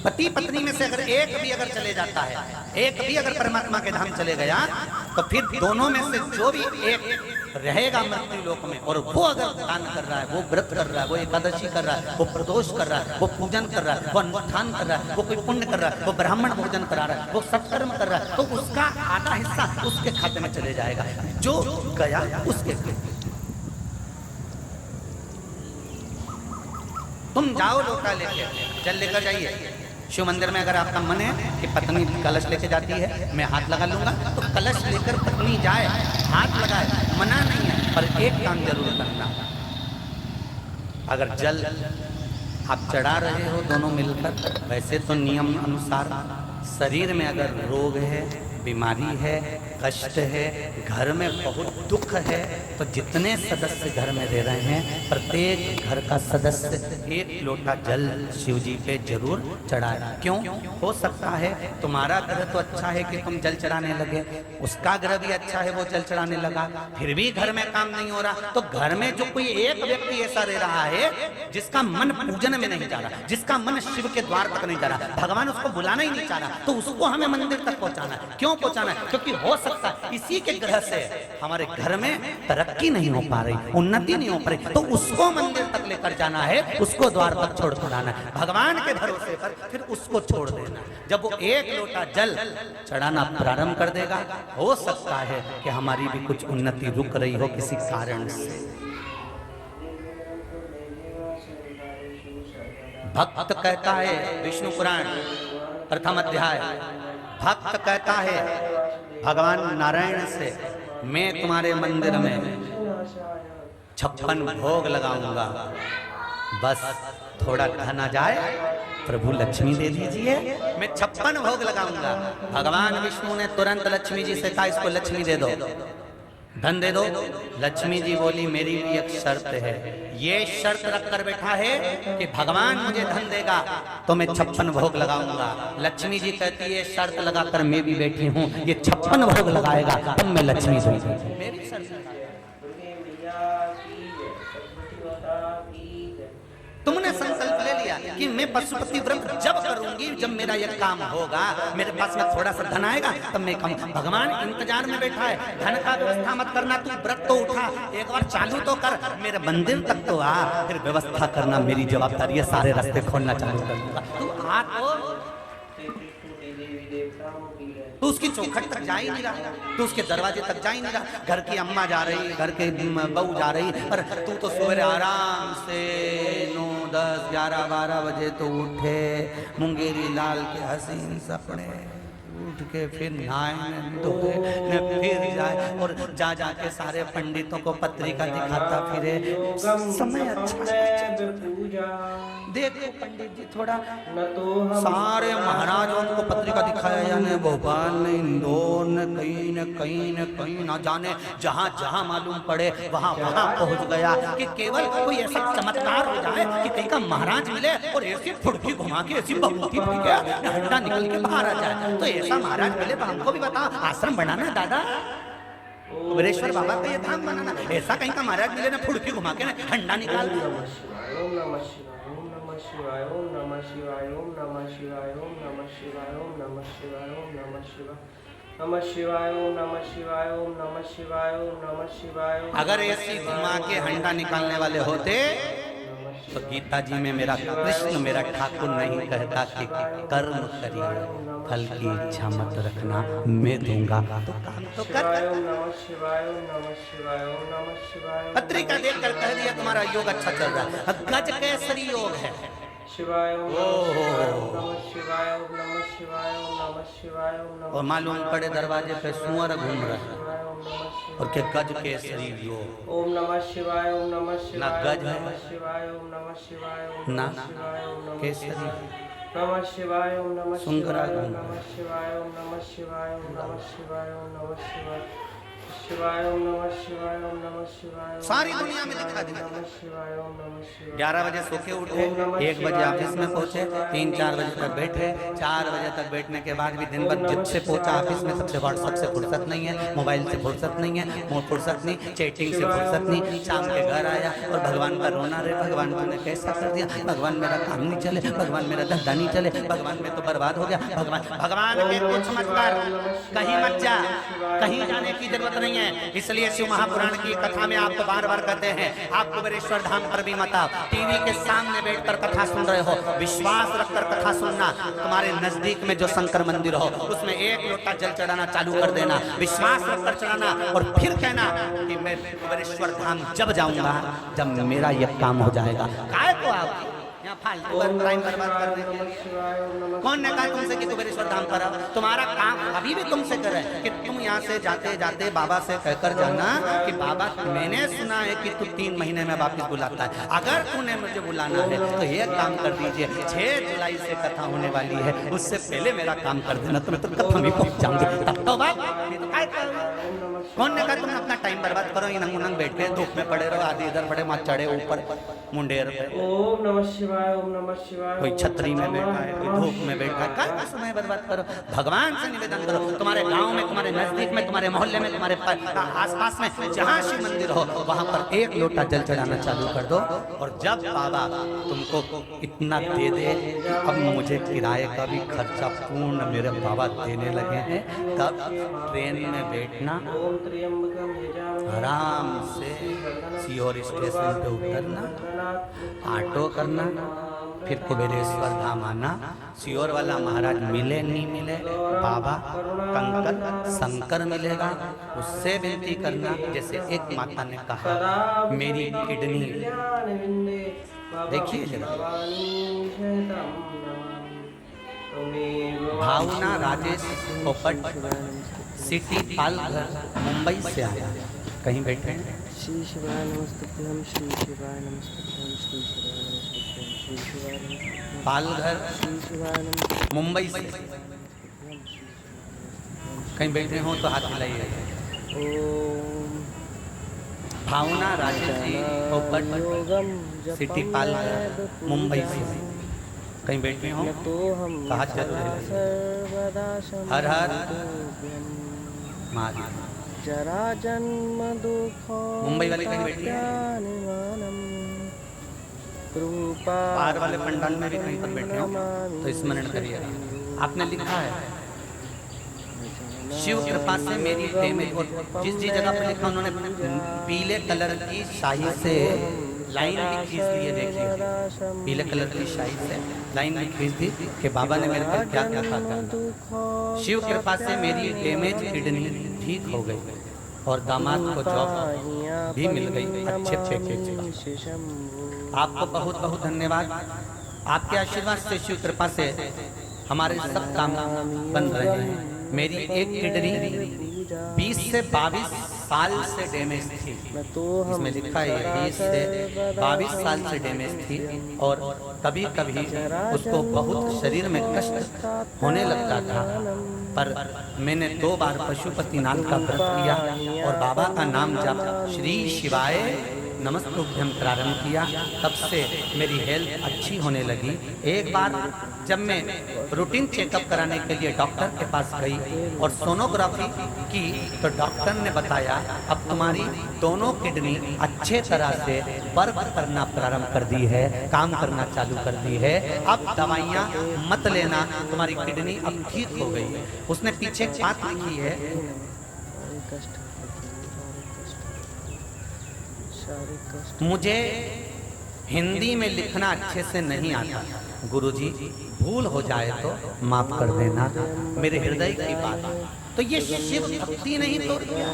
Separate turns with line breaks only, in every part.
पति पत्नी में से अगर एक भी अगर चले जाता है, एक भी अगर परमात्मा के धाम चले गया, तो फिर दोनों में से जो भी एक रहेगा मृत्यु लोक में, और वो अगर दान कर रहा है, वो व्रत कर रहा है, वो एकादशी कर रहा है, वो प्रदोष कर रहा है, वो पूजन कर रहा है, वो अनुष्ठान कर रहा है, वो कोई पुण्य कर रहा है, वो ब्राह्मण भोजन करा रहा है, वो सत्कर्म कर रहा है, तो उसका आधा हिस्सा उसके खाते में चले जाएगा, जो गया उसके। तुम जाओ लोटा लेके, जल लेकर जाइए। शिव मंदिर में अगर आपका मन है कि पत्नी कलश लेके जाती है, मैं हाथ लगा लूंगा, तो कलश लेकर पत्नी जाए, हाथ लगाए, मना नहीं है, पर एक काम जरूर करना। अगर जल आप चढ़ा रहे हो दोनों मिलकर, वैसे तो नियम अनुसार शरीर में अगर रोग है, बीमारी है, कष्ट है, घर में बहुत दुख है, तो जितने सदस्य घर में रह रहे हैं, प्रत्येक घर का सदस्य एक लोटा जल शिव जी पे जरूर चढ़ाए। क्यों? हो सकता है तुम्हारा ग्रह तो अच्छा है कि तुम जल चढ़ाने लगे, उसका ग्रह भी अच्छा है, वो जल चढ़ाने लगा, फिर भी घर में काम नहीं हो रहा, तो घर में जो कोई एक व्यक्ति ऐसा रह रहा है जिसका मन पूजन में नहीं जा रहा, जिसका मन शिव के द्वार तक नहीं जा रहा, भगवान उसको बुलाना ही नहीं चाह रहा, तो उसको हमें मंदिर तक पहुंचाना है। क्यों पहुंचाना है? क्योंकि हो सकता है इसी के ग्रह से हमारे घर में तरक्की नहीं हो पा रही, उन्नति नहीं हो पा रही, तो उसको मंदिर तक लेकर जाना है, उसको द्वार तक छोड़ कर आना है, भगवान के भरोसे पर फिर उसको छोड़ देना। जब वो एक लोटा जल चढ़ाना प्रारंभ कर देगा, हो सकता है कि हमारी भी कुछ उन्नति रुक रही हो किसी कारण से। भक्त कहता है, विष्णु पुराण प्रथम अध्याय, भक्त कहता है भगवान नारायण से, मैं तुम्हारे मंदिर में 56 भोग लगाऊंगा, बस थोड़ा धन आ जाए, प्रभु लक्ष्मी दे दीजिए, मैं 56 भोग लगाऊंगा। भगवान विष्णु ने तुरंत लक्ष्मी जी से कहा, इसको लक्ष्मी दे दो, धन दे दो। लक्ष्मी जी बोली, मेरी भी एक शर्त है, ये शर्त रख कर बैठा है कि भगवान मुझे धन देगा तो मैं 56 भोग लगाऊंगा। लक्ष्मी जी कहती है, शर्त लगाकर मैं भी बैठी हूँ, ये 56 भोग लगाएगा तब मैं लक्ष्मी दूंगी। मेरी शर्त। तुमने संकल्प ले लिया कि मैं पशुपति व्रत जब करूंगी, जब मेरा यह काम होगा, मेरे पास में थोड़ा सा धन आएगा तब मैं कम। भगवान इंतजार में बैठा है, धन का व्यवस्था मत करना, तू व्रत तो उठा, एक बार चालू तो कर, मेरे मंदिर तक तो आ, फिर व्यवस्था करना मेरी जवाबदारी है, सारे रास्ते खोलना चालू कर दूंगा। तू आ तो उसकी चौखट तक जा ही नहीं रहा, तो उसके दरवाजे तक जा ही नहीं रहा। घर की अम्मा जा रही, घर के बहू जा रही, पर तू तो सवेरे आराम से 9, 10, 11, 12 बजे तो उठे, मुंगेरी लाल के हसीन सपने, उठ के फिर नहाए धोए, फिर जाए और जा जाके सारे पंडितों को पत्रिका दिखाता फिरे। समय अच्छा है, देखो पंडित जी थोड़ा सारे महाराजों को पत्रिका दिखाया, यानी भोपाल ने, इंदौर ने, कहीं ना जाने, जहाँ जहाँ मालूम पड़े वहाँ वहाँ पहुँच गया, कि केवल कोई ऐसा चमत्कार हो जाए कि कहीं का महाराज मिले और ऐसी फुड़की घुमा के ऐसी बबूती पी गया, हंडा निकल के बाहर आ जाए, तो ऐसा महाराज मिले तो हमको भी बता, आश्रम बनाना दादा, वरेश्वर बाबा का ये धाम बनाना, ऐसा कहीं का महाराज मिले ना, फुड़की घुमा के ना हंडा निकाल।
शिवाय ओम नमः शिवाय ओम नमः शिवाय ओम नमः शिवाय ओम नमः शिवाय ओम नमः शिवाय नमः शिवाय ओम नमः शिवाय ओम नमः शिवाय ओम नमः शिवाय।
अगर ऐसी घुमा के हंडा निकालने वाले होते तो गीता जी में मेरा कृष्ण मेरा ठाकुर नहीं कहता कि कर्म करिए, फल की इच्छा मत रखना, मैं दूंगा तो काम तो कर। पत्रिका देखकर कह दिया तुम्हारा योग अच्छा चल रहा है, गज केसरी योग है।
शिवाय ओम नमः शिवाय ओम नमः शिवाय ओम नमः शिवाय ओम नमः।
और मालूम पड़े दरवाजे पे सुअर घूम रहा है और के गज केसरी योग।
ओम नमः शिवाय ओम नमः शिवाय।
ना गज है,
शिवाय ओम नमः शिवाय ओम
ना
शिवाय ओम नमः
केसरी,
नमः शिवाय ओम नमः
सुंगरा
शिवाय ओम नमः शिवाय ओम नमः शिवाय ओम नमः शिवाय ओम नमः शिवाय। शिवाय ओम नमः शिवाय ओम नमः शिवाय ओम
सारी दुनिया में दिखा दी।
नमः शिवाय ओम नमः शिवाय
11 बजे सो के उठे, 1 बजे ऑफिस में पहुंचे, 3-4 बजे तक बैठे, 4 बजे तक बैठने के बाद भी दिन भर जब से पहुंचा ऑफिस में सबसे व्हाट्सएप से फुर्सत नहीं है, मोबाइल से फुर्सत नहीं है, फुर्सत नहीं, चैटिंग से फुर्सत नहीं। शाम के घर आया और भगवान का रोना रहे, भगवान तूने कैसा कर दिया, भगवान मेरा काम नहीं चले, भगवान मेरा धंधा नहीं चले, भगवान मैं तो बर्बाद हो गया, भगवान के कुछ मत कर, कहीं मत जा, कहीं जाने की जरूरत नहीं है। इसलिए शिव महापुराण की कथा में आपको बार बार कहते हैं, आप कुबेरेश्वर धाम पर भी मत आओ, टीवी के सामने बैठकर कथा सुन रहे हो, विश्वास रखकर कथा सुनना। तुम्हारे नजदीक में जो शंकर मंदिर हो उसमें 1 लोटा जल चढ़ाना चालू कर देना, विश्वास रखकर चढ़ाना, और फिर कहना कि मैं कुबेरेश्वर धाम जब जाऊंगा जब मेरा यह काम हो जाएगा। काय को आप यहाँ फालतू टाइम बर्बाद करने के लिए? कौन ने कहा तुमसे कि कुबेरेश्वर धाम पर आओ? तुम्हारा काम अभी भी तुमसे करे कि तुम यहाँ से जाते जाते बाबा से कहकर जाना कि बाबा मैंने सुना है कि तू 3 महीने में वापस बुलाता है, अगर तूने मुझे बुलाना है तो ये काम कर दीजिए, 6 जुलाई से कथा होने वाली है, उससे पहले मेरा काम कर देना, तुम्हें तो कथा में पहुंच जाऊंगी। तब तो बाप कौन ने कहा तुम अपना टाइम बर्बाद करो, नंग नंग बैठ के धूप में पड़े रहो, आदि इधर पड़े, मत चढ़े ऊपर मुंडेर पे।
ओम नमः शिवाय ओम नमः शिवाय।
कोई छतरी में बैठा है, कोई धूप में बैठा है, क्या समय बर्बाद करो? भगवान से निवेदन करो, तुम्हारे गांव में, तुम्हारे नजदीक में, तुम्हारे मोहल्ले में, तुम्हारे आसपास में जहाँ शिव मंदिर हो वहां पर 1 लोटा जल चढ़ाना चालू कर दो। और जब बाबा तुमको इतना दे दे कि अब मुझे किराए का भी खर्चा पूर्ण मेरे बाबा देने लगे हैं, तब ट्रेन में बैठना, आराम से सीहोर स्टेशन पे उतरना, ऑटो करना, फिर कुबेरेश्वर धाम आना। सीहोर वाला महाराज मिले नहीं मिले, बाबा कंकर शंकर मिलेगा, उससे विनती करना। जैसे एक माता ने कहा मेरी किडनी, देखिए जरा, भावना राजेश पोपट, सिटी पालघर, मुंबई से आया। कहीं बैठे हैं?
श्री शिवाय नमस्तुभ्यं, श्री शिवाय नमस्तुभ्यं, श्री शिवाय नमस्तुभ्यं, श्री शिवाय नमस्तुभ्यं,
पालघर,
श्री शिवाय नमस्तुभ्यं,
मुंबई से कहीं बैठे हो तो हाथ मिलाइए।
ओम
भावना राजेश जी पोपट, सिटी पालघर, मुंबई से कहीं बैठे हो तो हाथ जरूर मिलाइए। हर हर महादेव।
जरा जन्म दुख
मुंबई वाले कहीं बैठी है? बाहर वाले पंडाल में भी कहीं पर बैठे हो तो स्मरण करिएगा। आपने लिखा है शिव कृपा से मेरी डैमेज, और जिस जगह पर लिखा उन्होंने पीले कलर की शाही से लाइन भी खींच दी है। देखिए पीले कलर की शाही से लाइन भी खींच दी कि बाबा ने मेरे को क्या क्या कहा। शिव कृपा से मेरी डैमेज किडनी ठीक हो गई और दामाद को जॉब भी मिल गई अच्छे पैकेज का। आपको बहुत बहुत धन्यवाद। आपके आशीर्वाद से, शिव कृपा से हमारे सब काम बन रहे हैं। मेरी एक किडनी 20 से 22 साल से डैमेज थी, इसमें लिखा है 20 से 22 साल से डैमेज थी, और कभी कभी उसको बहुत शरीर में कष्ट होने लगता था। पर मैंने 2 बार पशुपतिनाथ का व्रत किया और बाबा का नाम जप श्री शिवाय नमस्तुभ्यं प्रारंभ किया, तब से मेरी हेल्थ अच्छी होने लगी। एक बार जब मैं रूटीन चेकअप कराने के लिए डॉक्टर के पास गई और सोनोग्राफी की तो डॉक्टर ने बताया अब तुम्हारी दोनों किडनी अच्छे तरह से वर्क करना प्रारंभ कर दी है, काम करना चालू कर दी है, अब दवाइयाँ मत लेना, तुम्हारी किडनी अब ठीक हो गई है। उसने पीछे एक बात लिखी है, मुझे हिंदी में लिखना अच्छे से नहीं आता, गुरुजी भूल हो जाए तो माफ कर देना, मेरे हृदय की बात। तो ये शिव भक्ति नहीं तोड़ दिया,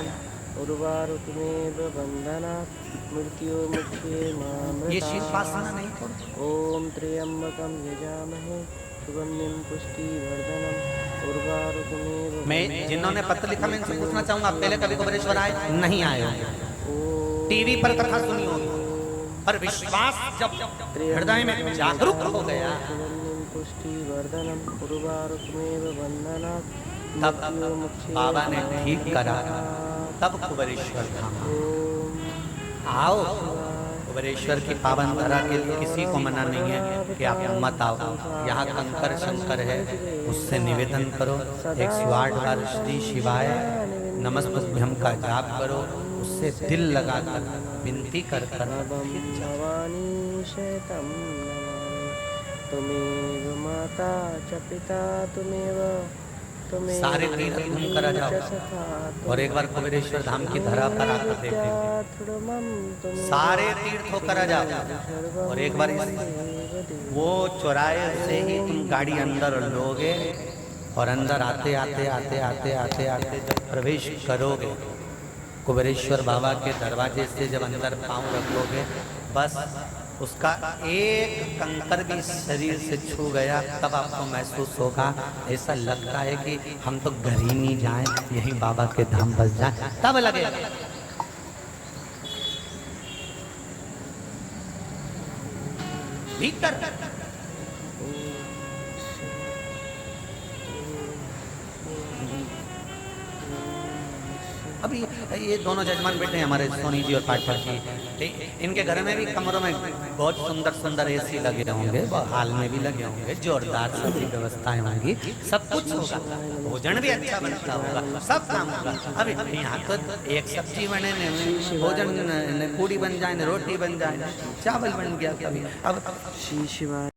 ये शिव वासना नहीं तोड़ दिया।
ओम त्र्यंबकम यजामहे सुगंधिं पुष्टिवर्धनम् उर्वारुकमेव।
मैं जिन्होंने पत्र लिखा मैं इनसे पूछना चाहूंगा, पहले कभी कुबेरेश्वर आए? नहीं आए होंगे, टीवी पर कथा सुनी होगी, पर विश्वास जब हृदय में जागरूक हो गया तब बाबा ने ठीक करा तब कुबेरेश्वर धाम
ओम
आओ। कुबेरेश्वर की पावन धरा के लिए किसी को मना नहीं है कि आप मत आओ। यहाँ कंकर शंकर है, उससे निवेदन करो। 108 बार श्री शिवाय नमस्तुभ्यं का जाप करो, उससे दिल लगाकर विनती कर
भवानी शतम तुमेव माता च पिता तुमेव
सारे तीर्थ घूम कर आ जाओ और एक बार कुबेरेश्वर धाम की धरा पर आकर देख लीजिए। सारे तीर्थ होकर आ जाओ और एक बार वो चौराहे से ही तुम गाड़ी अंदर लोगे और अंदर आते आते आते आते आते आते जब प्रवेश करोगे कुबेरेश्वर बाबा के दरवाजे से जब अंदर पांव रखोगे, बस उसका एक कंकर भी शरीर से छू गया तब आपको महसूस होगा, ऐसा लगता है कि हम तो घर ही नहीं जाएं, यही बाबा के धाम बस जाएं, तब लगेगा। भीतर अभी ये दोनों जजमान बैठे हैं हमारे सोनी जी और पाठक जी, इनके घर में भी कमरों में बहुत सुंदर सुंदर एसी लगे होंगे, हाल में भी लगे होंगे, जोरदार सभी व्यवस्थाएं होंगी, सब कुछ होगा, भोजन भी अच्छा बनता होगा, सब काम होगा। अभी यहाँ तो एक सब्जी बने भोजन पूड़ी बन जाए, रोटी बन जाए, चावल बन गया कभी। अब
श्री शिवाय